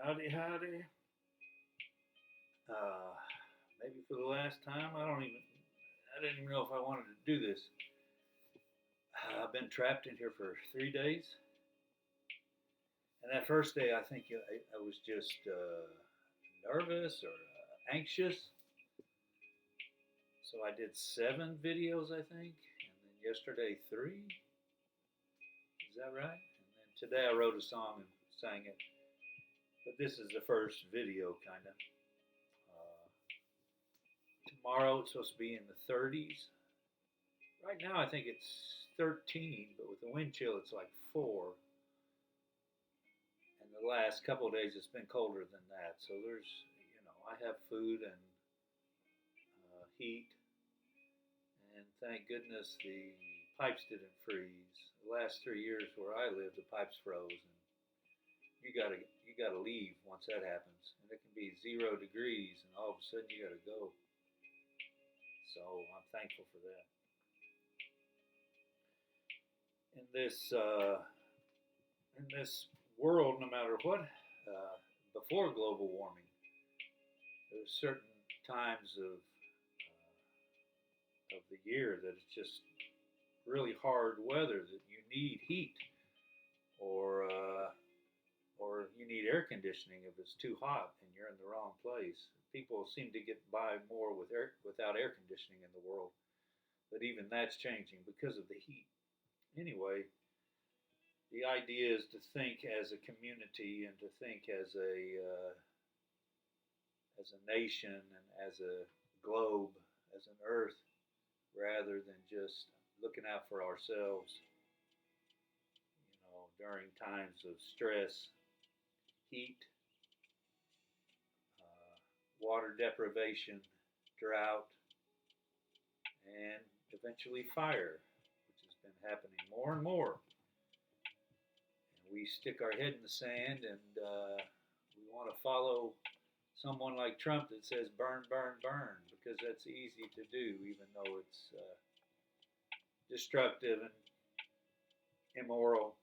Howdy, howdy. Uh, Maybe for the last time. I didn't even know if I wanted to do this. I've been trapped in here for 3 days. And that first day, I think I was just nervous or anxious. So I did 7 videos, I think. And then yesterday, 3. Is that right? And then today I wrote a song and sang it. But this is the first video, kind of. Tomorrow it's supposed to be in the 30s. Right now I think it's 13, but with the wind chill it's like 4. And the last couple of days it's been colder than that. So I have food and heat, and thank goodness the pipes didn't freeze. The last 3 years where I lived, the pipes froze, and you gotta leave once that happens, and it can be 0 degrees, and all of a sudden you gotta go. So I'm thankful for that. In this world, no matter what, before global warming, there's certain times of the year that it's just really hard weather that you need heat, or you need air conditioning if it's too hot and you're in the wrong place. People seem to get by more without air conditioning in the world, but even that's changing because of the heat. Anyway, the idea is to think as a community and to think as a nation and as a globe, as an earth, rather than just looking out for ourselves. During times of stress, heat, water deprivation, drought, and eventually fire, which has been happening more and more. And we stick our head in the sand, and we want to follow someone like Trump that says burn, burn, burn, because that's easy to do, even though it's destructive and immoral.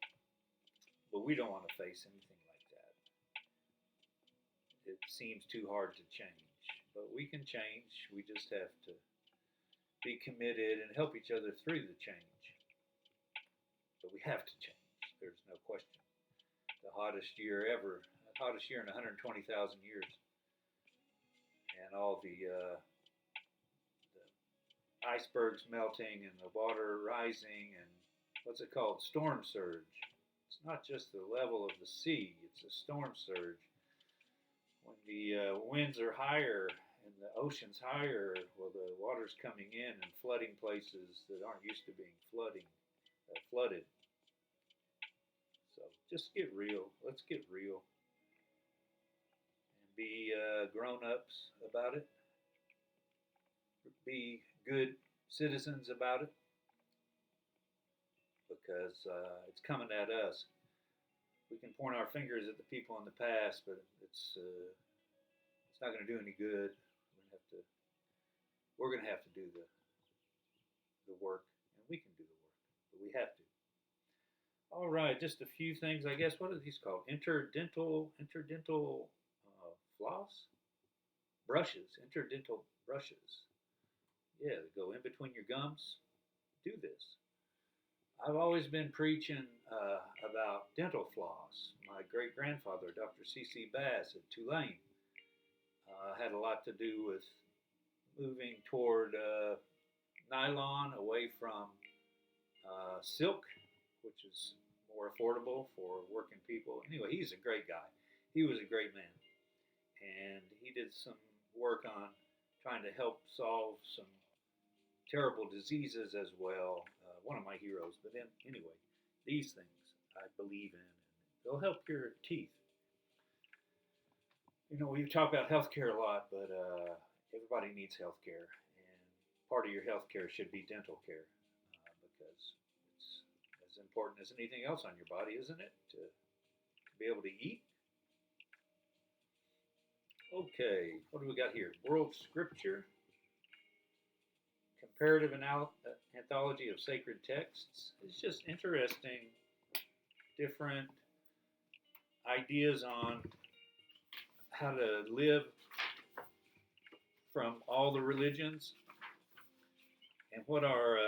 But we don't want to face anything like that. It seems too hard to change. But we can change. We just have to be committed and help each other through the change. But we have to change. There's no question. The hottest year ever, the hottest year in 120,000 years. And all the icebergs melting and the water rising and what's it called? Storm surge. It's not just the level of the sea, it's a storm surge. When the winds are higher and the ocean's higher, well, the water's coming in and flooding places that aren't used to being flooded. So just get real. Let's get real. And be grown-ups about it. Be good citizens about it. Because it's coming at us. We can point our fingers at the people in the past, but it's not going to do any good. We're going to have to do the work, and we can do the work, but we have to. All right, just a few things, I guess. What are these called? Interdental floss brushes. Interdental brushes. Yeah, they go in between your gums. Do this. I've always been preaching about dental floss. My great-grandfather, Dr. C.C. Bass at Tulane, had a lot to do with moving toward nylon away from silk, which is more affordable for working people. Anyway, he's a great guy. He was a great man. And he did some work on trying to help solve some terrible diseases as well. One of my heroes. But anyway, these things I believe in. And they'll help your teeth. We talk about healthcare a lot, but everybody needs healthcare. And part of your healthcare should be dental care. Because it's as important as anything else on your body, isn't it? To be able to eat. Okay, what do we got here? World Scripture. Comparative anthology of sacred texts. It's just interesting, different ideas on how to live from all the religions and what are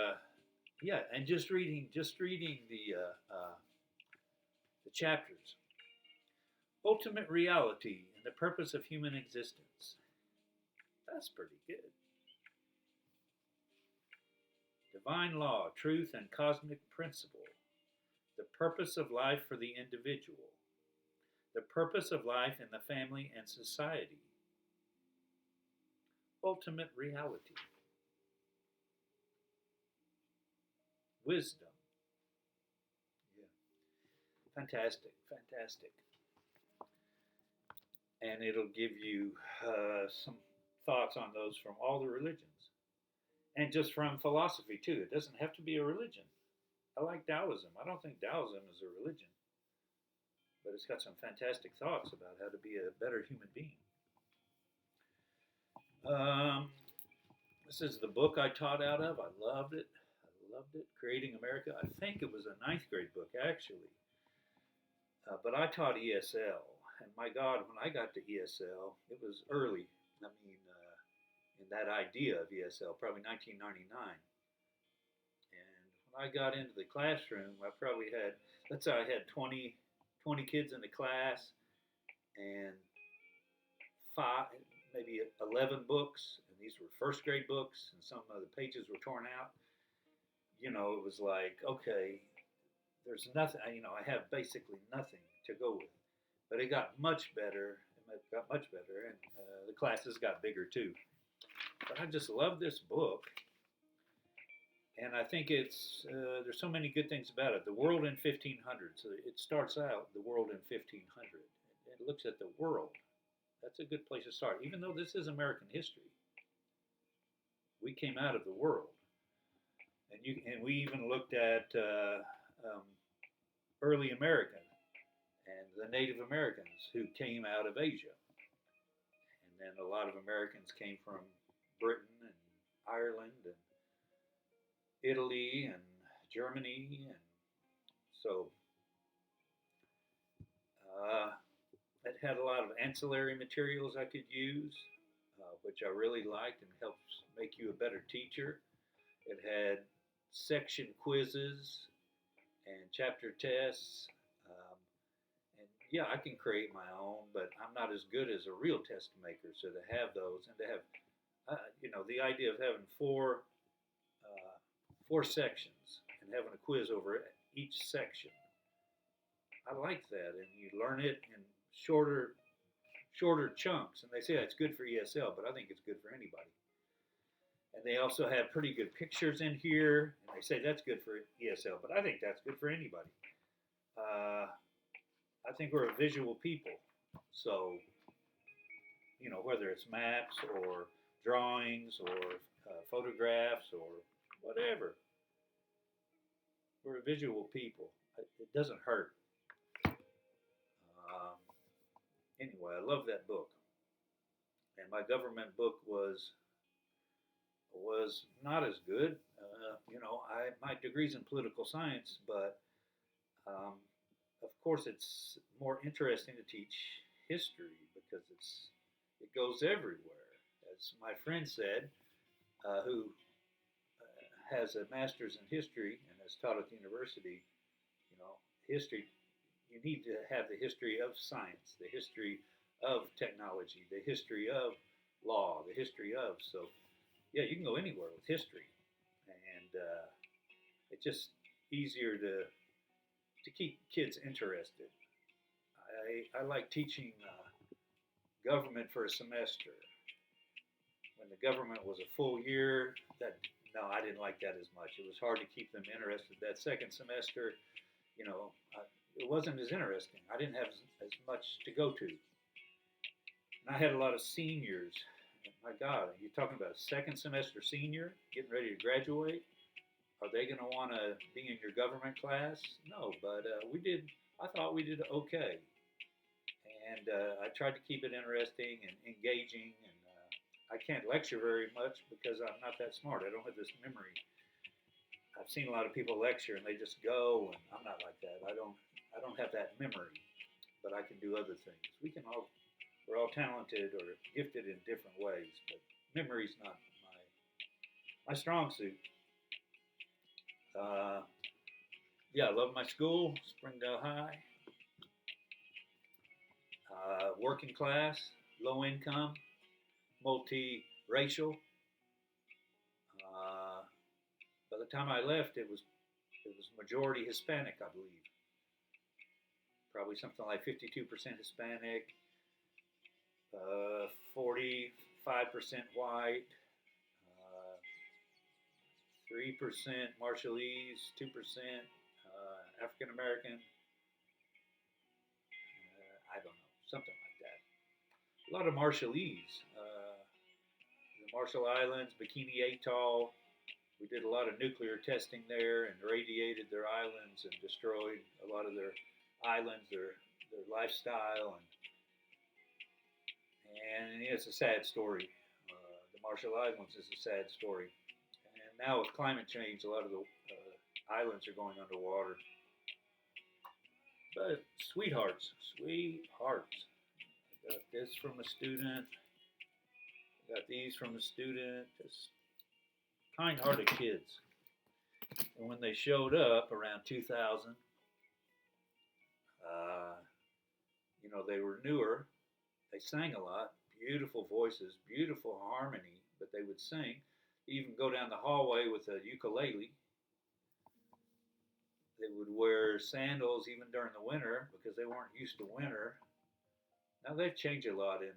yeah, and just reading the chapters. Ultimate reality and the purpose of human existence. That's pretty good. Divine law, truth, and cosmic principle. The purpose of life for the individual. The purpose of life in the family and society. Ultimate reality. Wisdom. Yeah. Fantastic, fantastic. And it'll give you some thoughts on those from all the religions. And just from philosophy, too. It doesn't have to be a religion. I like Taoism. I don't think Taoism is a religion, but it's got some fantastic thoughts about how to be a better human being. This is the book I taught out of. I loved it. I loved it. Creating America. I think it was a ninth grade book, actually. But I taught ESL. And my God, when I got to ESL, it was early. I mean, in that idea of ESL, probably 1999. And when I got into the classroom, I probably had, let's say I had 20 kids in the class and maybe 11 books. And these were first grade books, and some of the pages were torn out. You know, it was like, okay, there's nothing, you know, I have basically nothing to go with. But it got much better. It got much better, and the classes got bigger too. But I just love this book, and I think it's there's so many good things about it. The world in 1500. So it starts out the world in 1500. It looks at the world. That's a good place to start. Even though this is American history, we came out of the world, and we even looked at early Americans and the Native Americans who came out of Asia. And then a lot of Americans came from Britain and Ireland and Italy and Germany. And so it had a lot of ancillary materials I could use, which I really liked and helps make you a better teacher. It had section quizzes and chapter tests. Yeah, I can create my own, but I'm not as good as a real test maker. So to have those and to have, you know, the idea of having four sections and having a quiz over each section, I like that. And you learn it in shorter chunks. And they say that's good for ESL, but I think it's good for anybody. And they also have pretty good pictures in here, and they say that's good for ESL, but I think that's good for anybody. I think we're a visual people, so, you know, whether it's maps or drawings or photographs or whatever, we're a visual people. It doesn't hurt. Anyway, I love that book. And my government book was not as good. You know, my degree's in political science, but of course, it's more interesting to teach history because it goes everywhere. As my friend said, who has a master's in history and has taught at the university, you know, history, you need to have the history of science, the history of technology, the history of law, the history of, so yeah, you can go anywhere with history. And it's just easier to keep kids interested. I like teaching government for a semester. When the government was a full year, I didn't like that as much. It was hard to keep them interested. That second semester, you know, it wasn't as interesting. I didn't have as much to go to. And I had a lot of seniors. My God, you're talking about a second semester senior getting ready to graduate? Are they going to want to be in your government class? No, but I thought we did okay. And I tried to keep it interesting and engaging. And I can't lecture very much because I'm not that smart. I don't have this memory. I've seen a lot of people lecture and they just go, and I'm not like that. I don't have that memory, but I can do other things. We can all We're all talented or gifted in different ways, but memory's not my strong suit. Uh, yeah, I love my school, Springdale High. Working class, low income, multiracial. Uh, by the time I left, it was majority Hispanic, I believe. Probably something like 52% Hispanic, 45% white, 3% Marshallese, 2% African American. I don't know, something like that. A lot of Marshallese. The Marshall Islands, Bikini Atoll. We did a lot of nuclear testing there and irradiated their islands and destroyed a lot of their islands, their lifestyle, and it's a sad story. The Marshall Islands is a sad story. And now with climate change, a lot of the islands are going underwater. But sweethearts, sweethearts. I got this from a student. I got these from a student. Just kind-hearted kids. And when they showed up around 2000, uh, they were newer. They sang a lot, beautiful voices, beautiful harmony, but they would sing. Even go down the hallway with a ukulele. They would wear sandals even during the winter because they weren't used to winter. Now they've changed a lot in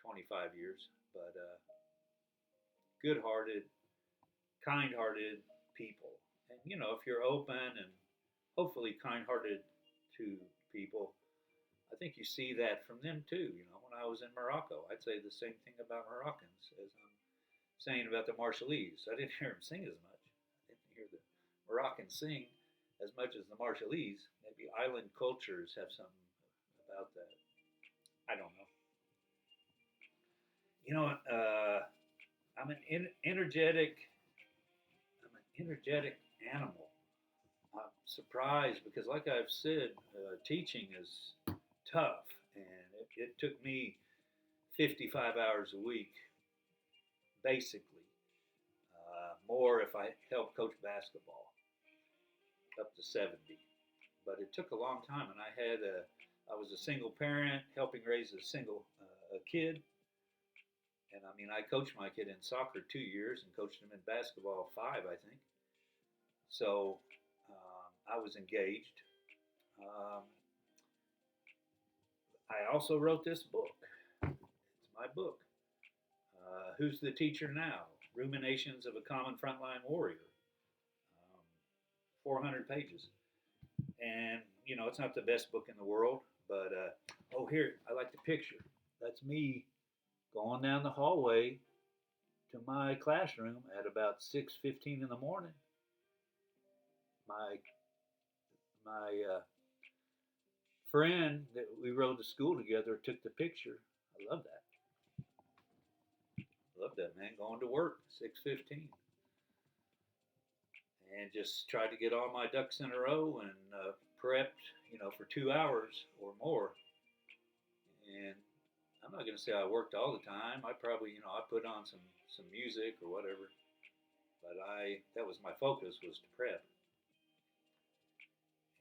25 years, but good-hearted, kind-hearted people. And if you're open and hopefully kind-hearted to people, I think you see that from them too. When I was in Morocco, I'd say the same thing about Moroccans as I'm saying about the Marshallese. I didn't hear them sing as much. I didn't hear the Moroccans sing as much as the Marshallese. Maybe island cultures have something about that. I don't know. I'm an energetic. I'm an energetic animal. I'm surprised because, like I've said, teaching is tough, and it took me 55 hours a week, basically. More if I helped coach basketball, up to 70. But it took a long time, and I was a single parent helping raise a single kid. And I mean, I coached my kid in soccer 2 years and coached him in basketball 5, I think. So I was engaged. Um, I also wrote this book. It's my book. Who's the Teacher Now? Ruminations of a Common Frontline Warrior. 400 pages. And, it's not the best book in the world, but, here, I like the picture. That's me going down the hallway to my classroom at about 6:15 in the morning. My friend that we rode to school together took the picture. I love that. Love that, man. Going to work 6:15, and just tried to get all my ducks in a row and prepped, for 2 hours or more. And I'm not going to say I worked all the time. I probably, I put on some music or whatever, but that was my focus, was to prep.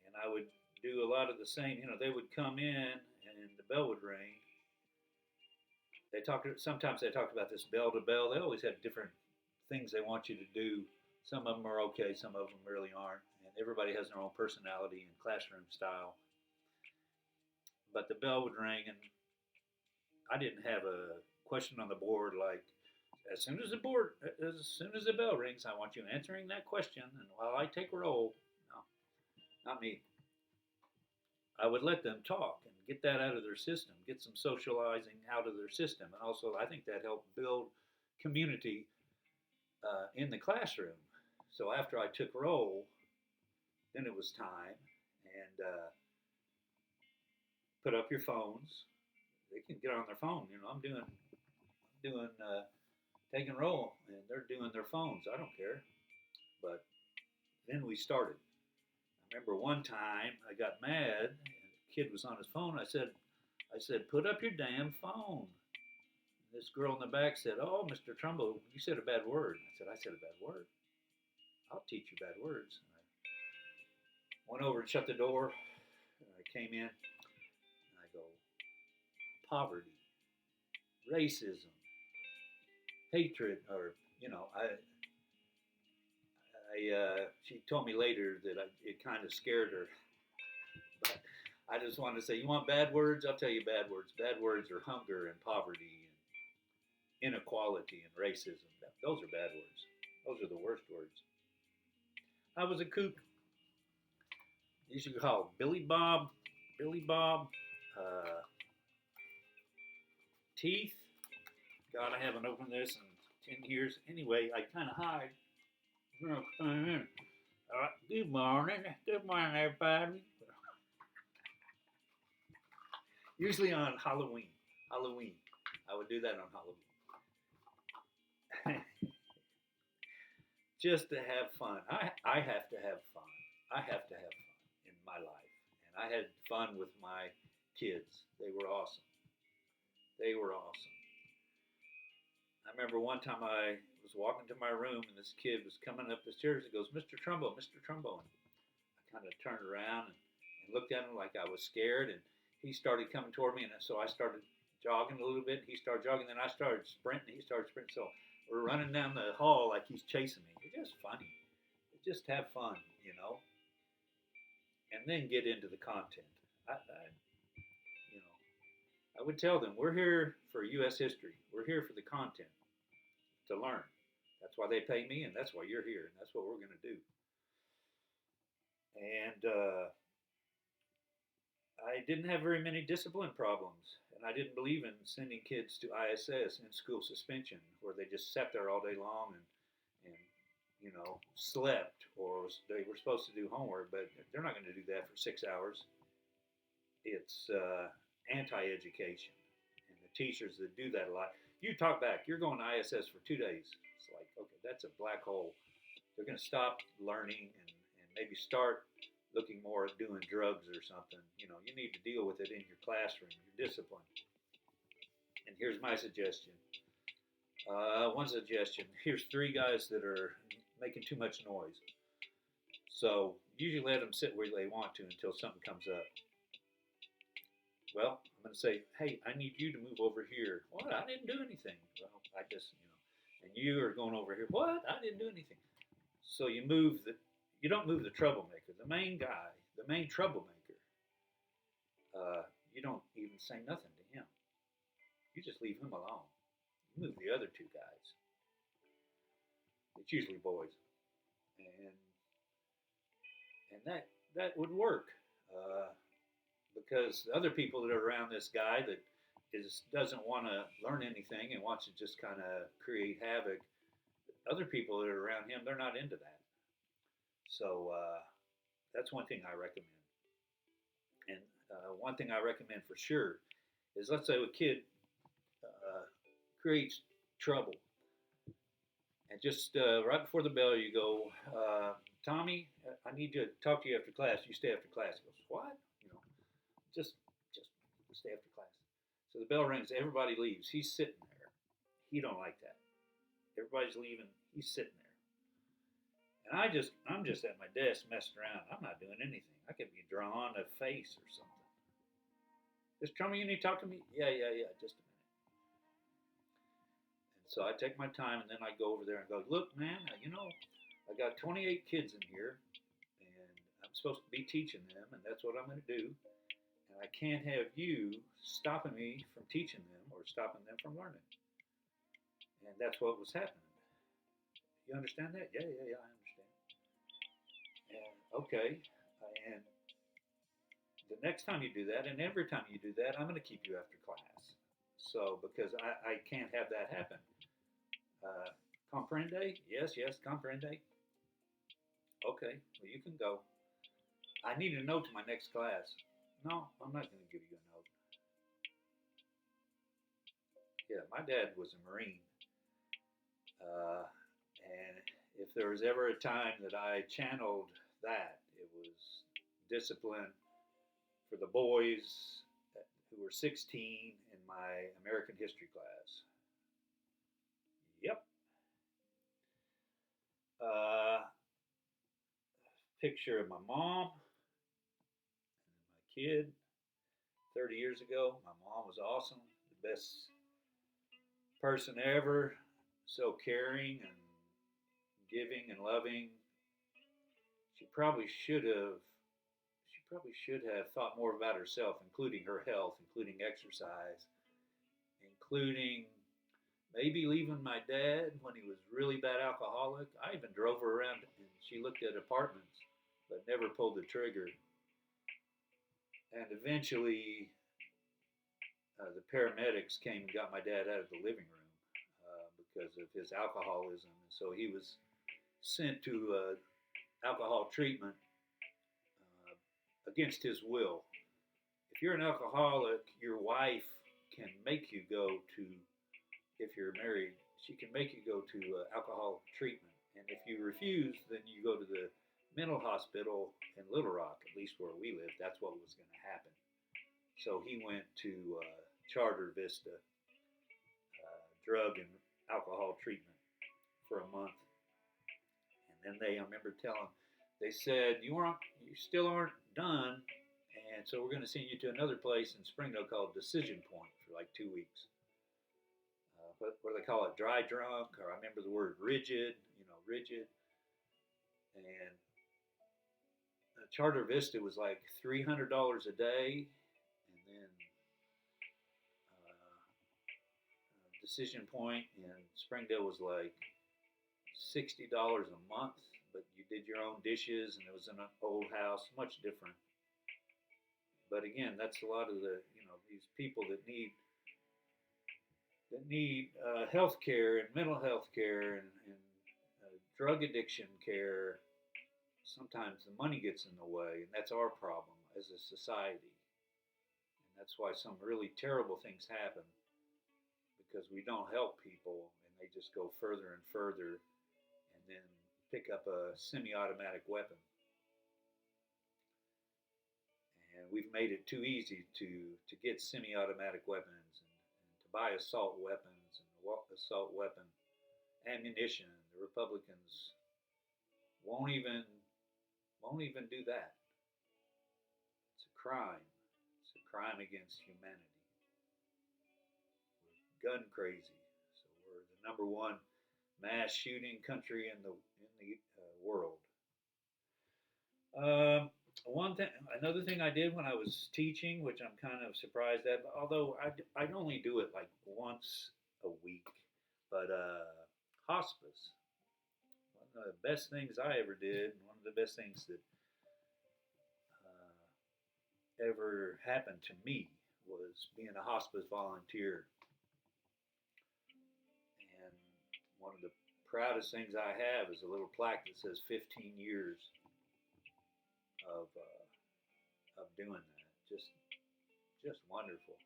And I would do a lot of the same. They would come in and the bell would ring. Sometimes they talked about this bell to bell. They always have different things they want you to do. Some of them are okay, some of them really aren't. And everybody has their own personality and classroom style. But the bell would ring, and I didn't have a question on the board like, as soon as the bell rings, I want you answering that question, and while I take roll. No, not me. I would let them talk and get that out of their system, get some socializing out of their system. And also, I think that helped build community in the classroom. So after I took roll, then it was time, and put up your phones. They can get on their phone. I'm doing taking roll, and they're doing their phones. I don't care. But then we started. I remember one time I got mad, and the kid was on his phone. I said, I said, put up your damn phone. This girl in the back said, oh, Mr. Trumbo, you said a bad word. I said a bad word? I'll teach you bad words. And I went over and shut the door. And I came in and I go, poverty, racism, hatred, or, she told me later that it kind of scared her. But I just wanted to say, you want bad words? I'll tell you bad words. Bad words are hunger and poverty and inequality and racism. Those are bad words. Those are the worst words. I was a kook. You should call Billy Bob, teeth. God, I haven't opened this in 10 years. Anyway, I kind of hide. All right, good morning. Good morning, everybody. Usually on Halloween. I would do that on Halloween. Just to have fun. I have to have fun. I have to have fun in my life. And I had fun with my kids. They were awesome. I remember one time I was walking to my room and this kid was coming up the stairs and goes, Mr. Trumbo. And I kind of turned around and looked at him like I was scared. And he started coming toward me. And so I started jogging a little bit. He started jogging. Then I started sprinting. He started sprinting. So we're running down the hall like he's chasing me. It's just funny. Just have fun, and then get into the content. I would tell them, we're here for U.S. history. We're here for the content, to learn. That's why they pay me, and that's why you're here, and that's what we're going to do. And I didn't have very many discipline problems, and I didn't believe in sending kids to ISS, in school suspension, where they just sat there all day long and slept, or they were supposed to do homework, but they're not going to do that for 6 hours. It's anti-education, and the teachers that do that a lot. You talk back. You're going to ISS for 2 days. It's like, okay, that's a black hole. They're going to stop learning and maybe start looking more at doing drugs or something. You need to deal with it in your classroom, your discipline. And here's my suggestion. One suggestion. Here's 3 guys that are making too much noise. So usually let them sit where they want to until something comes up. Well, I'm going to say, hey, I need you to move over here. What? I didn't do anything. Well, I just, and you are going over here. What? I didn't do anything. So you don't move the troublemaker, the main guy, the main troublemaker. You don't even say nothing to him. You just leave him alone. You move the other 2 guys. It's usually boys, and that would work, because the other people that are around this guy that doesn't want to learn anything and wants to just kind of create havoc. Other people that are around him, they're not into that. So that's one thing I recommend. And one thing I recommend for sure is, let's say a kid creates trouble. And just right before the bell, you go, Tommy, I need to talk to you after class. You stay after class. He goes, what? Just stay after class. So the bell rings. Everybody leaves. He's sitting there. He don't like that. Everybody's leaving. He's sitting there. And I'm just at my desk messing around. I'm not doing anything. I could be drawing a face or something. Mr. Trumbo, you need to talk to me? Yeah. Just a minute. So I take my time, and then I go over there and go, look, man, I got 28 kids in here, and I'm supposed to be teaching them, and that's what I'm going to do. And I can't have you stopping me from teaching them or stopping them from learning. And that's what was happening. You understand that? Yeah, I understand. And okay, and the next time you do that, and every time you do that, I'm going to keep you after class. So, because I can't have that happen. Comprende? Yes, comprende. Okay, well, you can go. I need a note to my next class. No, I'm not going to give you a note. Yeah, my dad was a Marine. And if there was ever a time that I channeled that, it was discipline for the boys who who were 16 in my American history class. Yep. Uh, Picture of my mom and my kid 30 years ago. My mom was awesome, the best person ever, so caring and giving and loving. She probably should have thought more about herself, including her health, including exercise, including maybe leaving my dad when he was really bad alcoholic. I even drove her around and she looked at apartments, but never pulled the trigger. And eventually, the paramedics came and got my dad out of the living room because of his alcoholism. And so he was sent to alcohol treatment against his will. If you're an alcoholic, your wife can make you go to, if you're married, she can make you go to alcohol treatment. And if you refuse, then you go to the mental hospital in Little Rock, at least where we live. That's what was going to happen. So he went to Charter Vista drug and alcohol treatment for a month. And then I remember telling, they said, you still aren't done, and so we're going to send you to another place in Springdale called Decision Point for like 2 weeks. What do they call it? Dry drunk, or I remember the word rigid, rigid. And Charter Vista was like $300 a day, and then Decision Point in Springdale was like $60 a month, but you did your own dishes, and it was in an old house, much different. But again, that's a lot of the, these people that need health care and mental health care and drug addiction care. Sometimes the money gets in the way, and that's our problem as a society. And that's why some really terrible things happen, because we don't help people, and they just go further and further, and then pick up a semi-automatic weapon. And we've made it too easy to get semi-automatic weapons and to buy assault weapons and assault weapon ammunition. The Republicans won't even do that. It's a crime. It's a crime against humanity. We're gun crazy. So we're the number one mass shooting country in the world. Another thing I did when I was teaching, which I'm kind of surprised at, although I'd only do it like once a week, but hospice. One of the best things I ever did, and one of the best things that ever happened to me was being a hospice volunteer. And one of the proudest things I have is a little plaque that says 15 years of doing that. Just wonderful.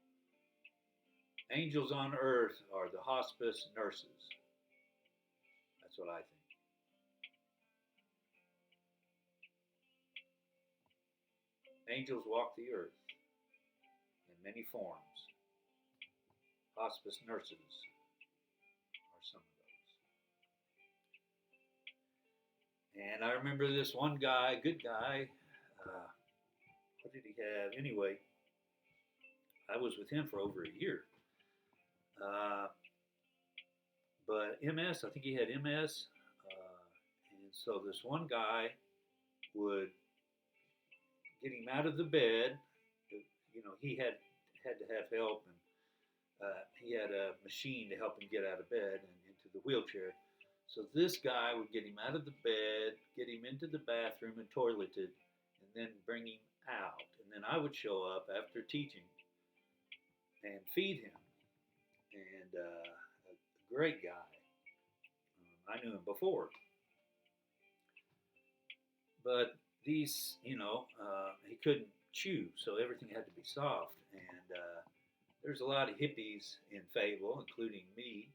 Angels on earth are the hospice nurses. That's what I think. Angels walk the earth in many forms. Hospice nurses are some of those. And I remember this one guy, good guy. What did he have? Anyway, I was with him for over a year. But MS, I think he had MS. And so this one guy would get him out of the bed. He had to have help, and he had a machine to help him get out of bed and into the wheelchair. So this guy would get him out of the bed, get him into the bathroom and toileted, and then bring him out. And then I would show up after teaching and feed him. And a great guy. I knew him before. But these, he couldn't chew, so everything had to be soft. And there's a lot of hippies in Fayetteville, including me.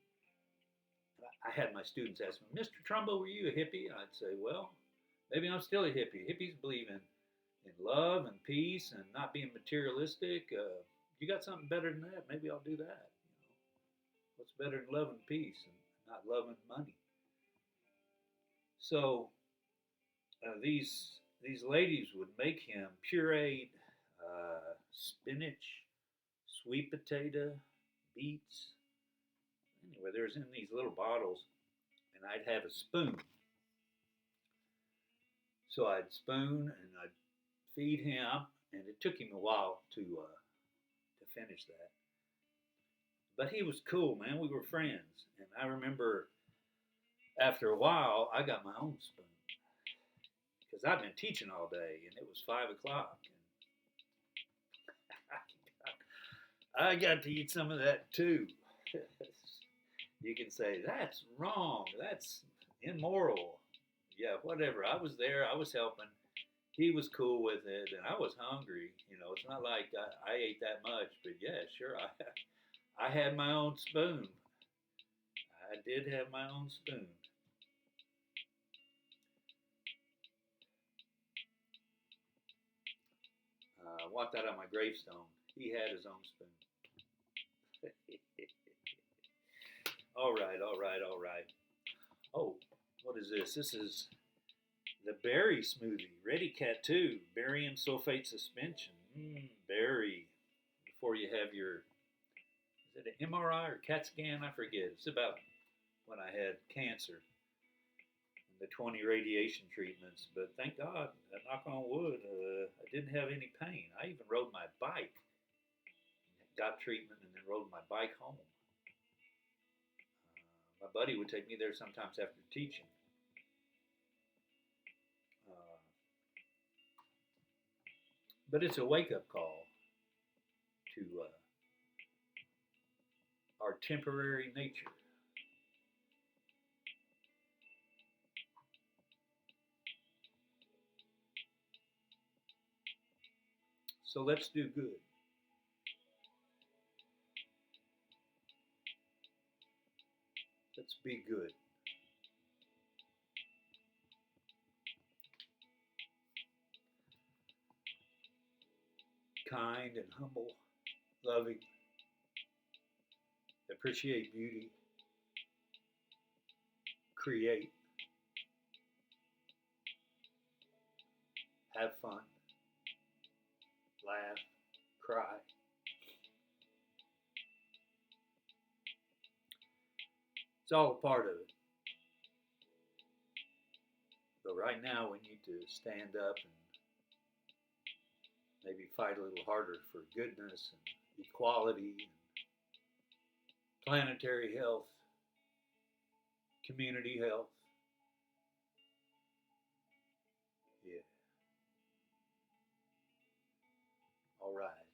I had my students ask me, Mr. Trumbo, were you a hippie? And I'd say, well, maybe I'm still a hippie. Hippies believe in love and peace and not being materialistic. You got something better than that? Maybe I'll do that. What's better than love and peace and not loving money? So these ladies would make him pureed spinach, sweet potato, beets. Anyway, there's in these little bottles, and I'd have a spoon. So I'd spoon and I'd feed him, and it took him a while to finish that. But he was cool, man. We were friends, and I remember after a while, I got my own spoon because I've been teaching all day, and it was 5 o'clock, and I got to eat some of that too. You can say that's wrong, that's immoral, yeah, whatever. I was there, I was helping. He was cool with it, and I was hungry. It's not like I ate that much, but yeah, sure, I had my own spoon. I did have my own spoon. I want that on my gravestone. He had his own spoon. All right, all right, all right. Oh, what is this? This is the berry smoothie. Ready Cat 2, barium sulfate suspension. Berry. Before you have your, is it an MRI or CAT scan? I forget. It's about when I had cancer and the 20 radiation treatments. But thank God, knock on wood, I didn't have any pain. I even rode my bike, got treatment, and then rode my bike home. My buddy would take me there sometimes after teaching. But it's a wake-up call to our temporary nature. So let's do good. Let's be good. Kind and humble, loving, appreciate beauty, create, have fun, laugh, cry. It's all a part of it. But right now we need to stand up and maybe fight a little harder for goodness and equality and planetary health, community health. Yeah. All right.